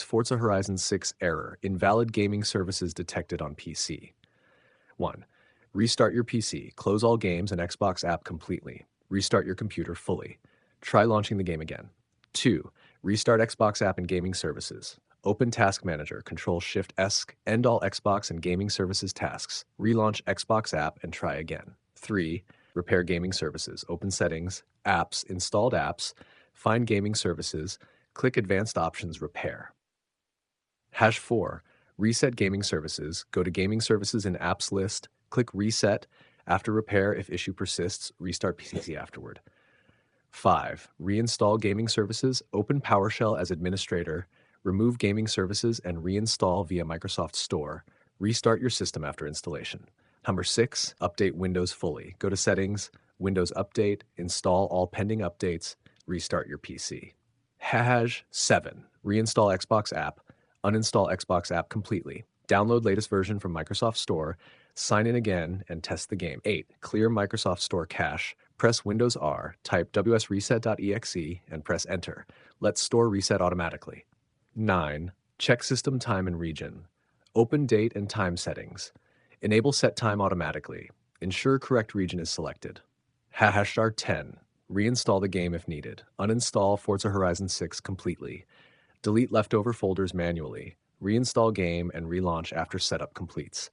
Forza Horizon 6 error. Invalid gaming services detected on PC. 1. Restart your PC. Close all games and Xbox app completely. Restart your computer fully. Try launching the game again. 2. Restart Xbox app and gaming services. Open Task Manager, Control-Shift-ESC, end all Xbox and gaming services tasks. Relaunch Xbox app and try again. 3. Repair gaming services. Open Settings, Apps, Installed Apps, find Gaming Services, click Advanced Options, Repair. #4. Reset Gaming Services. Go to Gaming Services in Apps list, click Reset. After repair, if issue persists, restart PC afterward. 5. Reinstall Gaming Services. Open PowerShell as administrator, remove gaming services and reinstall via Microsoft Store. Restart your system after installation. 6. Update Windows fully. Go to Settings, Windows Update, install all pending updates, restart your PC. #7. Reinstall Xbox app. Uninstall Xbox app completely. Download latest version from Microsoft Store, sign in again, and test the game. 8. Clear Microsoft Store cache. Press Windows R, type wsreset.exe, and press Enter. Let Store reset automatically. 9. Check system time and region. Open date and time settings. Enable set time automatically. Ensure correct region is selected. #10. Reinstall the game if needed. Uninstall Forza Horizon 6 completely. Delete leftover folders manually. Reinstall game and relaunch after setup completes.